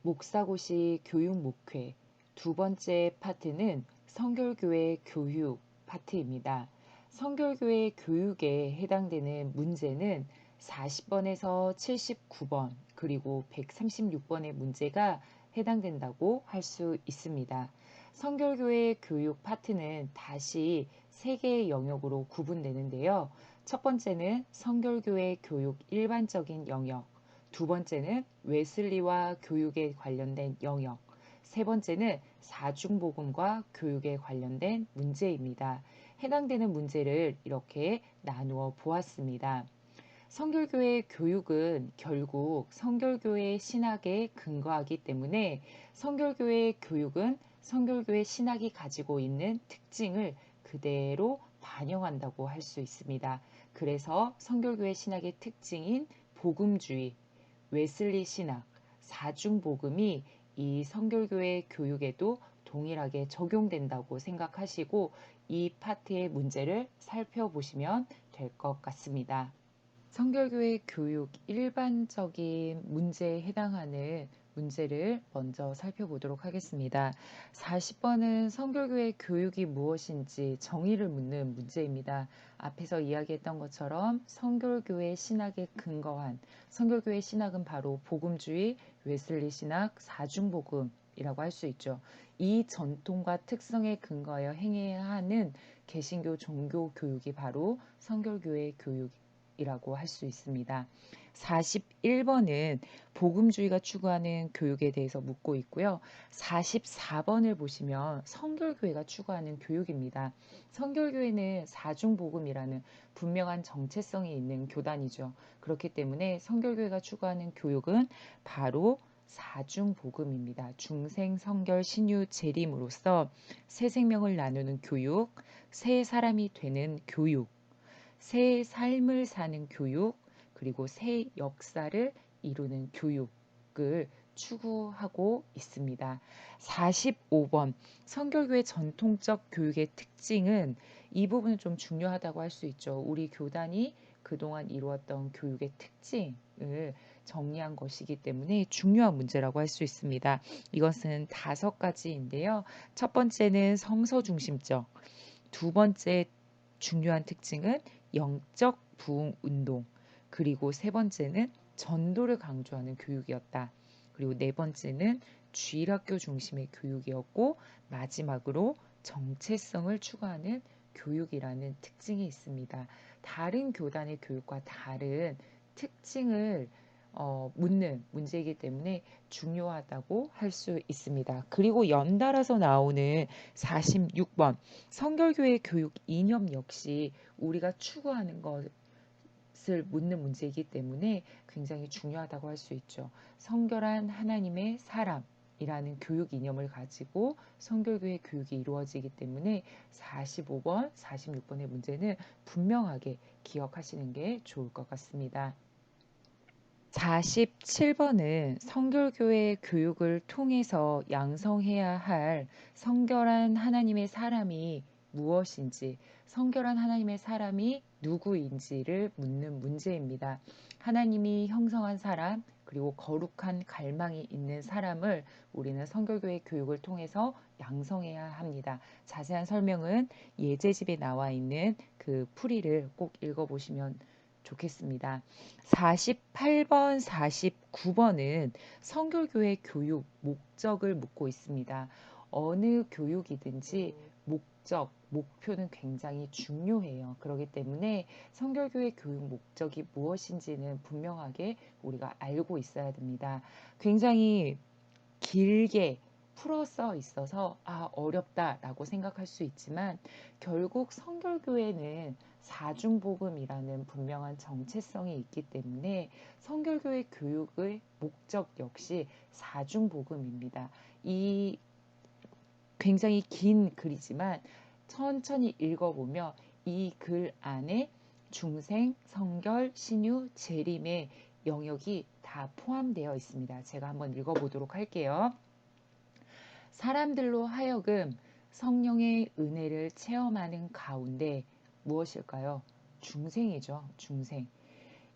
목사고시 교육 목회 두 번째 파트는 성결교회 교육 파트입니다. 성결교회 교육에 해당되는 문제는 40번에서 79번 그리고 136번의 문제가 해당된다고 할 수 있습니다. 성결교회 교육 파트는 다시 세 개의 영역으로 구분되는데요. 첫 번째는 성결교회 교육 일반적인 영역, 두 번째는 웨슬리와 교육에 관련된 영역, 세 번째는 사중복음과 교육에 관련된 문제입니다. 해당되는 문제를 이렇게 나누어 보았습니다. 성결교회 교육은 결국 성결교회 신학에 근거하기 때문에 성결교회 교육은 성결교회 신학이 가지고 있는 특징을 그대로 반영한다고 할 수 있습니다. 그래서 성결교회 신학의 특징인 복음주의, 웨슬리 신학, 사중복음이 이 성결교회 교육에도 동일하게 적용된다고 생각하시고 이 파트의 문제를 살펴보시면 될 것 같습니다. 성결교회 교육 일반적인 문제에 해당하는 문제를 먼저 살펴보도록 하겠습니다. 40번은 성결교회 교육이 무엇인지 정의를 묻는 문제입니다. 앞에서 이야기했던 것처럼 성결교회 신학에 근거한 성결교회 신학은 바로 복음주의, 웨슬리 신학, 사중복음이라고 할 수 있죠. 이 전통과 특성에 근거하여 행해야 하는 개신교 종교 교육이 바로 성결교회 교육이라고 할 수 있습니다. 41번은 복음주의가 추구하는 교육에 대해서 묻고 있고요. 44번을 보시면 성결교회가 추구하는 교육입니다. 성결교회는 사중복음이라는 분명한 정체성이 있는 교단이죠. 그렇기 때문에 성결교회가 추구하는 교육은 바로 사중복음입니다. 중생, 성결, 신유, 재림으로써 새 생명을 나누는 교육, 새 사람이 되는 교육, 새 삶을 사는 교육, 그리고 새 역사를 이루는 교육을 추구하고 있습니다. 45번 성결교회 전통적 교육의 특징은 이 부분은 좀 중요하다고 할 수 있죠. 우리 교단이 그동안 이루었던 교육의 특징을 정리한 것이기 때문에 중요한 문제라고 할 수 있습니다. 이것은 5가지인데요. 첫 번째는 성서 중심적, 두 번째 중요한 특징은 영적 부흥 운동, 그리고 세 번째는 전도를 강조하는 교육이었다. 그리고 네 번째는 주일학교 중심의 교육이었고 마지막으로 정체성을 추구하는 교육이라는 특징이 있습니다. 다른 교단의 교육과 다른 특징을 묻는 문제이기 때문에 중요하다고 할 수 있습니다. 그리고 연달아서 나오는 46번 성결교회 교육 이념 역시 우리가 추구하는 것을 묻는 문제이기 때문에 굉장히 중요하다고 할 수 있죠. 성결한 하나님의 사람이라는 교육 이념을 가지고 성결교회 교육이 이루어지기 때문에 45번, 46번의 문제는 분명하게 기억하시는 게 좋을 것 같습니다. 47번은 성결교회 교육을 통해서 양성해야 할 성결한 하나님의 사람이 무엇인지, 성결한 하나님의 사람이 누구인지를 묻는 문제입니다. 하나님이 형성한 사람, 그리고 거룩한 갈망이 있는 사람을 우리는 성결교회 교육을 통해서 양성해야 합니다. 자세한 설명은 예제집에 나와 있는 그 풀이를 꼭 읽어보시면 좋겠습니다. 48번, 49번은 성결교회 교육 목적을 묻고 있습니다. 어느 교육이든지 목적, 목표는 굉장히 중요해요. 그렇기 때문에 성결교회 교육 목적이 무엇인지는 분명하게 우리가 알고 있어야 됩니다. 굉장히 길게 풀어 써 있어서 어렵다라고 생각할 수 있지만 결국 성결교회는 사중복음이라는 분명한 정체성이 있기 때문에 성결교회 교육의 목적 역시 사중복음입니다. 이 굉장히 긴 글이지만 천천히 읽어보면 이 글 안에 중생, 성결, 신유, 재림의 영역이 다 포함되어 있습니다. 제가 한번 읽어보도록 할게요. 사람들로 하여금 성령의 은혜를 체험하는 가운데 무엇일까요? 중생이죠. 중생.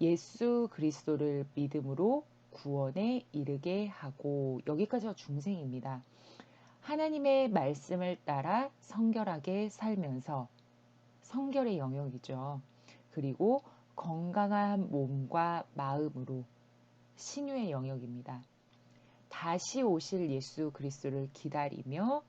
예수 그리스도를 믿음으로 구원에 이르게 하고, 여기까지가 중생입니다. 하나님의 말씀을 따라 성결하게 살면서, 성결의 영역이죠. 그리고 건강한 몸과 마음으로, 신유의 영역입니다. 다시 오실 예수 그리스도를 기다리며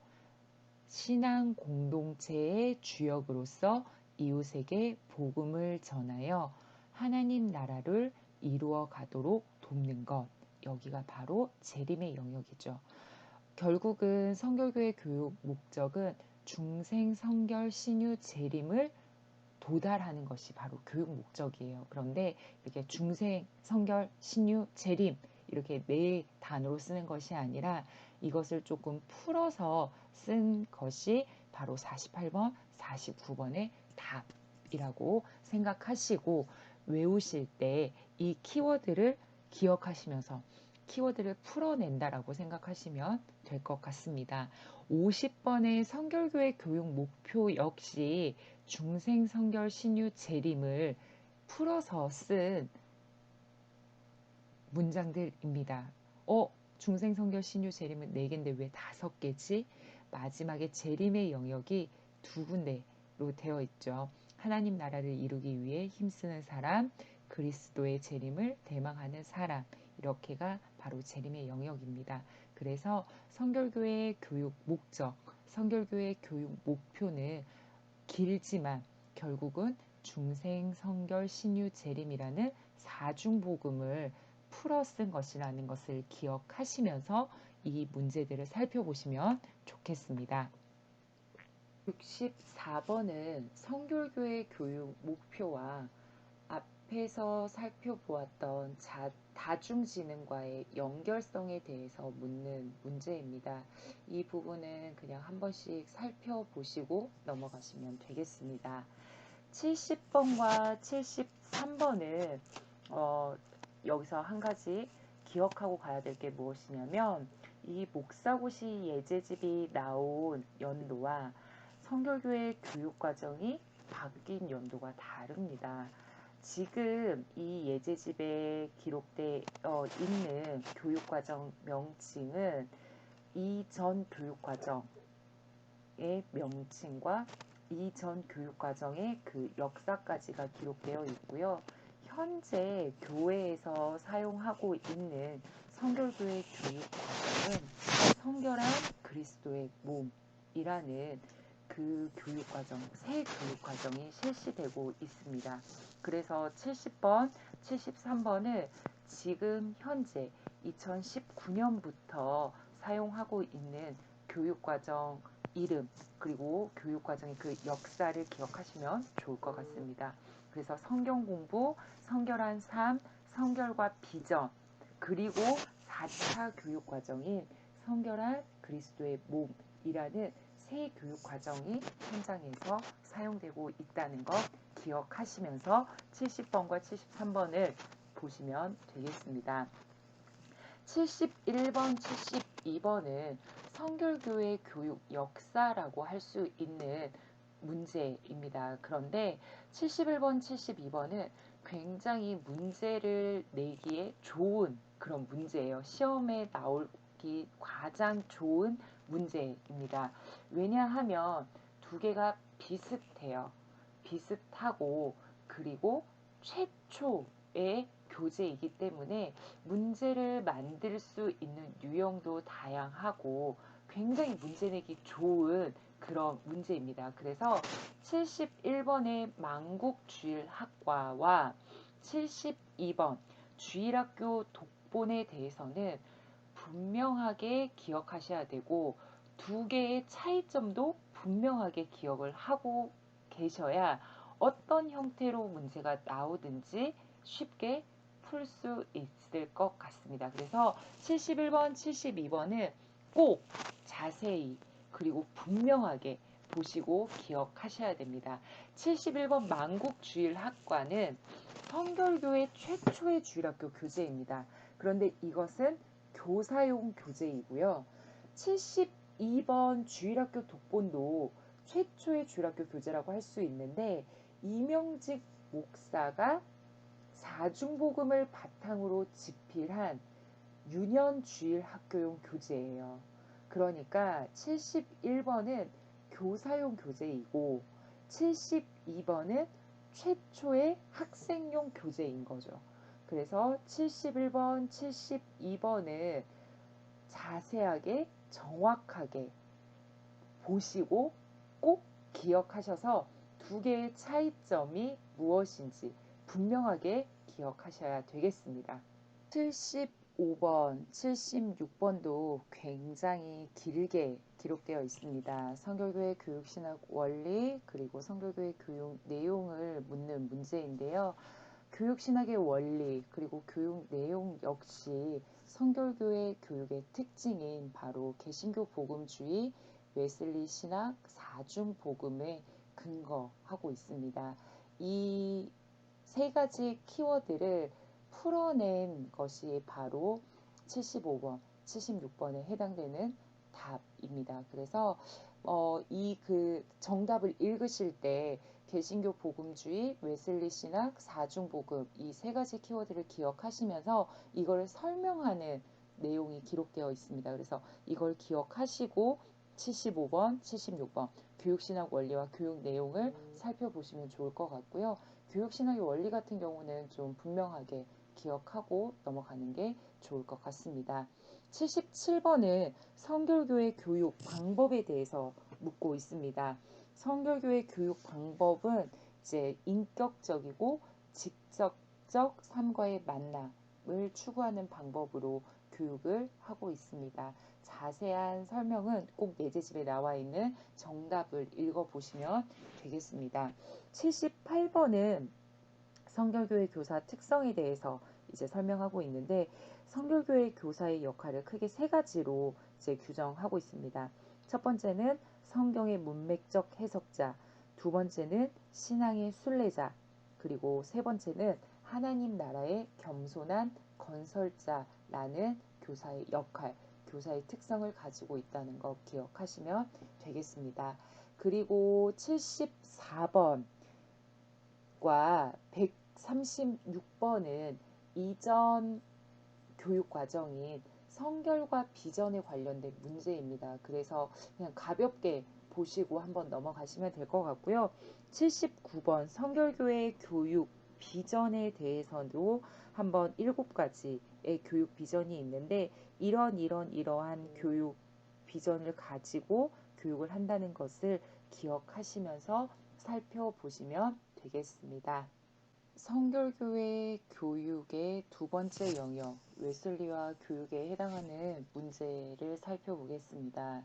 신앙 공동체의 주역으로서 이웃에게 복음을 전하여 하나님 나라를 이루어 가도록 돕는 것, 여기가 바로 재림의 영역이죠. 결국은 성결교회 교육 목적은 중생 성결 신유 재림을 도달하는 것이 바로 교육 목적이에요. 그런데 이렇게 중생 성결 신유 재림 이렇게 네 단어로 쓰는 것이 아니라 이것을 조금 풀어서 쓴 것이 바로 48번, 49번의 답이라고 생각하시고, 외우실 때 이 키워드를 기억하시면서 키워드를 풀어낸다라고 생각하시면 될 것 같습니다. 50번의 성결교회 교육 목표 역시 중생 성결 신유 재림을 풀어서 쓴 문장들입니다. 중생 성결 신유 재림은 4개인데 왜 5개지? 마지막에 재림의 영역이 2군데로 되어 있죠. 하나님 나라를 이루기 위해 힘쓰는 사람, 그리스도의 재림을 대망하는 사람, 이렇게가 바로 재림의 영역입니다. 그래서 성결교회의 교육 목적, 성결교회의 교육 목표는 길지만 결국은 중생 성결 신유 재림이라는 사중복음을 풀어 쓴 것이라는 것을 기억하시면서 이 문제들을 살펴보시면 좋겠습니다. 64번은 성결교회 교육 목표와 앞에서 살펴보았던 다중지능과의 연결성에 대해서 묻는 문제입니다. 이 부분은 그냥 한 번씩 살펴보시고 넘어가시면 되겠습니다. 70번과 73번은 여기서 한 가지 기억하고 가야 될 게 무엇이냐면, 이 목사고시 예제집이 나온 연도와 성결교회 교육과정이 바뀐 연도가 다릅니다. 지금 이 예제집에 기록되어 있는 교육과정 명칭은 이전 교육과정의 명칭과 이전 교육과정의 그 역사까지가 기록되어 있고요. 현재 교회에서 사용하고 있는 성결교회 교육과정은 성결한 그리스도의 몸이라는 그 교육과정, 새 교육과정이 실시되고 있습니다. 그래서 70번, 73번을 지금 현재 2019년부터 사용하고 있는 교육과정 이름, 그리고 교육과정의 그 역사를 기억하시면 좋을 것 같습니다. 그래서 성경 공부, 성결한 삶, 성결과 비전, 그리고 4차 교육과정인 성결한 그리스도의 몸이라는 새 교육과정이 현장에서 사용되고 있다는 것 기억하시면서 70번과 73번을 보시면 되겠습니다. 71번, 72번은 성결교회 교육 역사라고 할 수 있는 문제입니다. 그런데 71번, 72번은 굉장히 문제를 내기에 좋은 그런 문제예요. 시험에 나오기 가장 좋은 문제입니다. 왜냐하면 두 개가 비슷해요. 비슷하고, 그리고 최초의 교재이기 때문에 문제를 만들 수 있는 유형도 다양하고 굉장히 문제 내기 좋은 그런 문제입니다. 그래서 71번의 만국주일학과와 72번 주일학교 독본에 대해서는 분명하게 기억하셔야 되고, 두 개의 차이점도 분명하게 기억을 하고 계셔야 어떤 형태로 문제가 나오든지 쉽게 풀 수 있을 것 같습니다. 그래서 71번, 72번은 꼭 자세히 그리고 분명하게 보시고 기억하셔야 됩니다. 71번 만국주일학과는 성결교회 최초의 주일학교 교재입니다. 그런데 이것은 교사용 교재이고요. 72번 주일학교 독본도 최초의 주일학교 교재라고 할 수 있는데, 이명직 목사가 사중복음을 바탕으로 집필한 유년주일 학교용 교재예요. 그러니까 71번은 교사용 교재이고 72번은 최초의 학생용 교재인 거죠. 그래서 71번, 72번은 자세하게 정확하게 보시고 꼭 기억하셔서 두 개의 차이점이 무엇인지 분명하게 기억하셔야 되겠습니다. 75번, 76번도 굉장히 길게 기록되어 있습니다. 성결교회 교육신학 원리 그리고 성결교회 교육 내용을 묻는 문제인데요. 교육신학의 원리 그리고 교육 내용 역시 성결교회 교육의 특징인 바로 개신교 복음주의, 웨슬리 신학, 사중 복음에 근거하고 있습니다. 이 세 가지 키워드를 풀어낸 것이 바로 75번, 76번에 해당되는 답입니다. 그래서 이 정답을 읽으실 때 개신교 복음주의, 웨슬리 신학, 사중 복음 이 세 가지 키워드를 기억하시면서 이걸 설명하는 내용이 기록되어 있습니다. 그래서 이걸 기억하시고 75번, 76번 교육신학 원리와 교육 내용을 살펴보시면 좋을 것 같고요. 교육신학의 원리 같은 경우는 좀 분명하게 기억하고 넘어가는 게 좋을 것 같습니다. 77번은 성결교회 교육 방법에 대해서 묻고 있습니다. 성결교회 교육 방법은 이제 인격적이고 직접적 삶과의 만남을 추구하는 방법으로 교육을 하고 있습니다. 자세한 설명은 꼭 예제집에 나와 있는 정답을 읽어보시면 되겠습니다. 78번은 성결교회 교사 특성에 대해서 이제 설명하고 있는데 성결교회 교사의 역할을 크게 세 가지로 이제 규정하고 있습니다. 첫 번째는 성경의 문맥적 해석자, 두 번째는 신앙의 순례자, 그리고 세 번째는 하나님 나라의 겸손한 건설자라는 교사의 역할, 교사의 특성을 가지고 있다는 거 기억하시면 되겠습니다. 그리고 74번과 136번은 이전 교육 과정인 성결과 비전에 관련된 문제입니다. 그래서 그냥 가볍게 보시고 한번 넘어가시면 될 것 같고요. 79번 성결교회 교육 비전에 대해서도 한번 7가지의 교육 비전이 있는데 이러한 교육 비전을 가지고 교육을 한다는 것을 기억하시면서 살펴보시면 되겠습니다. 성결교회 교육의 두 번째 영역, 웨슬리와 교육에 해당하는 문제를 살펴보겠습니다.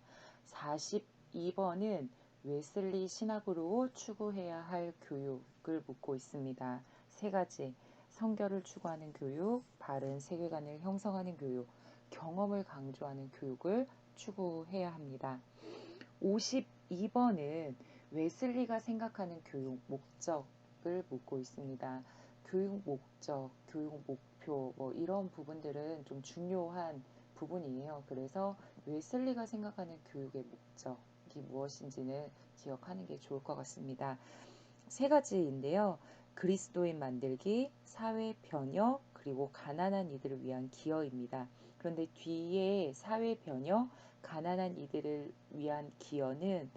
42번은 웨슬리 신학으로 추구해야 할 교육을 묻고 있습니다. 세 가지, 성결을 추구하는 교육, 바른 세계관을 형성하는 교육, 경험을 강조하는 교육을 추구해야 합니다. 52번은 웨슬리가 생각하는 교육 목적을 묻고 있습니다. 교육 목적, 교육 목표 이런 부분들은 좀 중요한 부분이에요. 그래서 웨슬리가 생각하는 교육의 목적이 무엇인지는 기억하는 게 좋을 것 같습니다. 세 가지인데요. 그리스도인 만들기, 사회 변혁, 그리고 가난한 이들을 위한 기여입니다. 그런데 뒤에 사회 변혁, 가난한 이들을 위한 기여는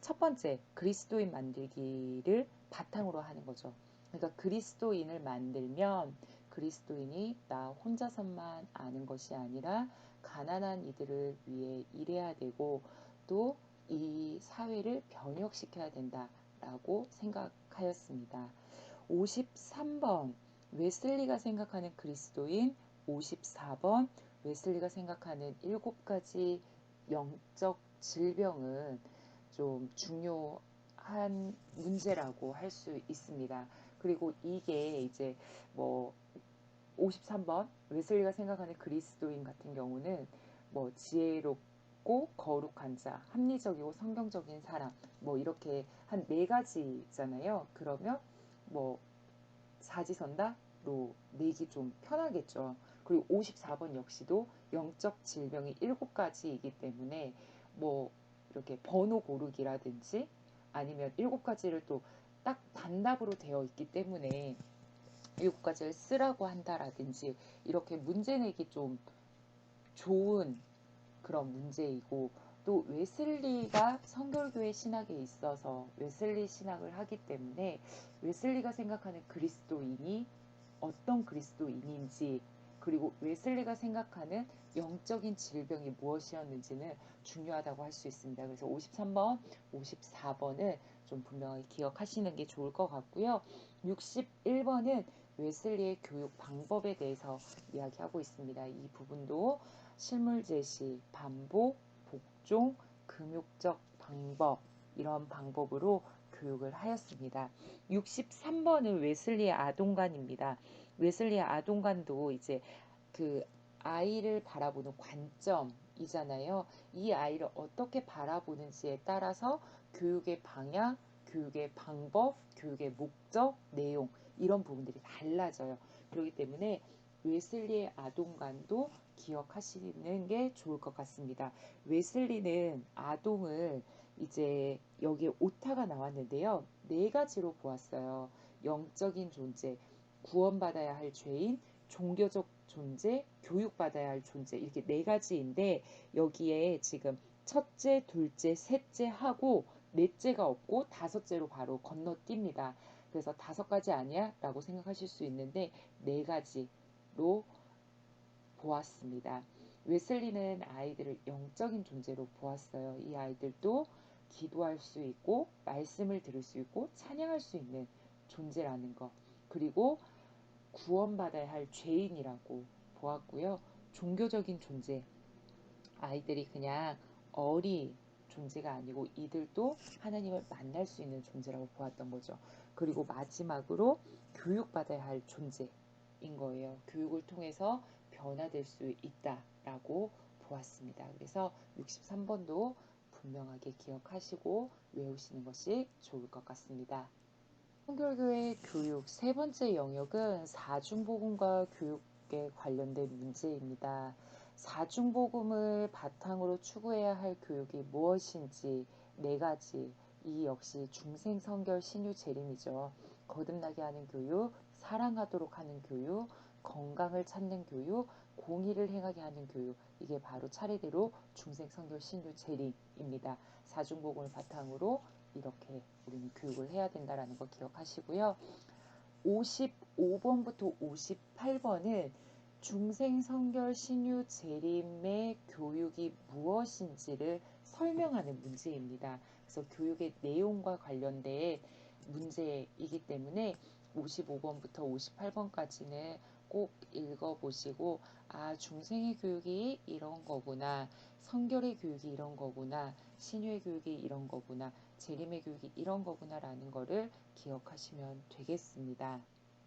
첫 번째 그리스도인 만들기를 바탕으로 하는 거죠. 그러니까 그리스도인을 만들면 그리스도인이 나 혼자서만 아는 것이 아니라 가난한 이들을 위해 일해야 되고 또 이 사회를 변혁시켜야 된다라고 생각하였습니다. 53번 웨슬리가 생각하는 그리스도인, 54번 웨슬리가 생각하는 7가지 영적 질병은 좀 중요한 문제라고 할 수 있습니다. 그리고 이게 이제 53번 웨슬리가 생각하는 그리스도인 같은 경우는 지혜롭고 거룩한 자, 합리적이고 성경적인 사람 이렇게 한 4가지잖아요. 그러면 사지선다로 내기 좀 편하겠죠. 그리고 54번 역시도 영적 질병이 7가지이기 때문에 이렇게 번호 고르기라든지 아니면 7가지를 또 딱 단답으로 되어 있기 때문에 7가지를 쓰라고 한다라든지 이렇게 문제 내기 좀 좋은 그런 문제이고, 또 웨슬리가 성결교회 신학에 있어서 웨슬리 신학을 하기 때문에 웨슬리가 생각하는 그리스도인이 어떤 그리스도인인지, 그리고 웨슬리가 생각하는 영적인 질병이 무엇이었는지는 중요하다고 할 수 있습니다. 그래서 53번, 54번은 좀 분명히 기억하시는 게 좋을 것 같고요. 61번은 웨슬리의 교육 방법에 대해서 이야기하고 있습니다. 이 부분도 실물 제시, 반복, 복종, 금욕적 방법, 이런 방법으로 교육을 하였습니다. 63번은 웨슬리의 아동관입니다. 웨슬리의 아동관도 이제 그 아이를 바라보는 관점이잖아요. 이 아이를 어떻게 바라보는지에 따라서 교육의 방향, 교육의 방법, 교육의 목적, 내용, 이런 부분들이 달라져요. 그렇기 때문에 웨슬리의 아동관도 기억하시는 게 좋을 것 같습니다. 웨슬리는 아동을 이제 여기에 오타가 나왔는데요. 네 가지로 보았어요. 영적인 존재, 구원받아야 할 죄인, 종교적 존재, 교육받아야 할 존재, 이렇게 네 가지인데 여기에 지금 첫째, 둘째, 셋째 하고 넷째가 없고 다섯째로 바로 건너뜁니다. 그래서 다섯 가지 아니야? 라고 생각하실 수 있는데 네 가지로 보았습니다. 웨슬리는 아이들을 영적인 존재로 보았어요. 이 아이들도 기도할 수 있고 말씀을 들을 수 있고 찬양할 수 있는 존재라는 것, 그리고 구원받아야 할 죄인이라고 보았고요. 종교적인 존재, 아이들이 그냥 어리 존재가 아니고 이들도 하나님을 만날 수 있는 존재라고 보았던 거죠. 그리고 마지막으로 교육받아야 할 존재인 거예요. 교육을 통해서 변화될 수 있다라고 보았습니다. 그래서 63번도 분명하게 기억하시고 외우시는 것이 좋을 것 같습니다. 성결교회 교육 세 번째 영역은 사중복음과 교육에 관련된 문제입니다. 사중복음을 바탕으로 추구해야 할 교육이 무엇인지 네 가지, 이 역시 중생성결 신유 재림이죠. 거듭나게 하는 교육, 사랑하도록 하는 교육, 건강을 찾는 교육, 공의를 행하게 하는 교육, 이게 바로 차례대로 중생성결 신유 재림입니다. 사중복음을 바탕으로 이렇게 우리는 교육을 해야 된다는 거 기억하시고요. 55번부터 58번은 중생성결 신유 재림의 교육이 무엇인지를 설명하는 문제입니다. 그래서 교육의 내용과 관련된 문제이기 때문에 55번부터 58번까지는 꼭 읽어보시고, 아, 중생의 교육이 이런 거구나, 성결의 교육이 이런 거구나, 신유의 교육이 이런 거구나, 재림의 교육이 이런 거구나 라는 거를 기억하시면 되겠습니다.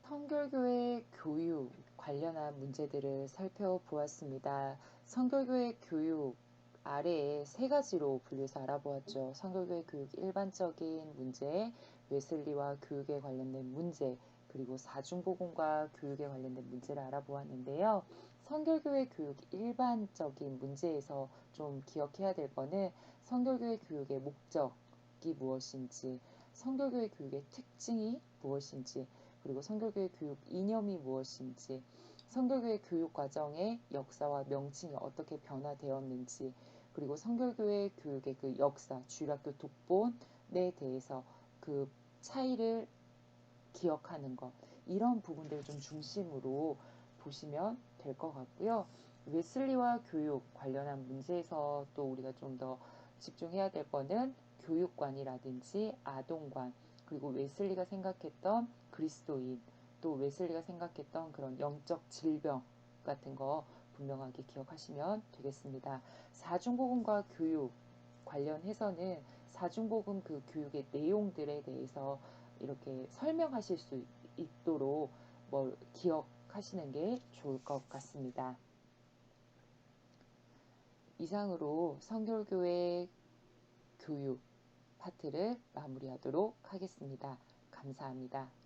성결교회 교육 관련한 문제들을 살펴보았습니다. 성결교회 교육 아래에 세 가지로 분류해서 알아보았죠. 성결교회 교육 일반적인 문제, 웨슬리와 교육에 관련된 문제, 그리고 사중복음과 교육에 관련된 문제를 알아보았는데요. 성결교회 교육 일반적인 문제에서 좀 기억해야 될 거는 성결교회 교육의 목적이 무엇인지, 성결교회 교육의 특징이 무엇인지, 그리고 성결교회 교육 이념이 무엇인지, 성결교회 교육 과정의 역사와 명칭이 어떻게 변화되었는지, 그리고 성결교회 교육의 그 역사, 주일학교 독본에 대해서 그 차이를 기억하는 것, 이런 부분들을 좀 중심으로 보시면 될 것 같고요. 웨슬리와 교육 관련한 문제에서 또 우리가 좀 더 집중해야 될 거는 교육관이라든지 아동관, 그리고 웨슬리가 생각했던 그리스도인, 또 웨슬리가 생각했던 그런 영적 질병 같은 거 분명하게 기억하시면 되겠습니다. 사중복음과 교육 관련해서는 사중복음 그 교육의 내용들에 대해서 이렇게 설명하실 수 있도록 기억하시는 게 좋을 것 같습니다. 이상으로 성결교회 교육 파트를 마무리하도록 하겠습니다. 감사합니다.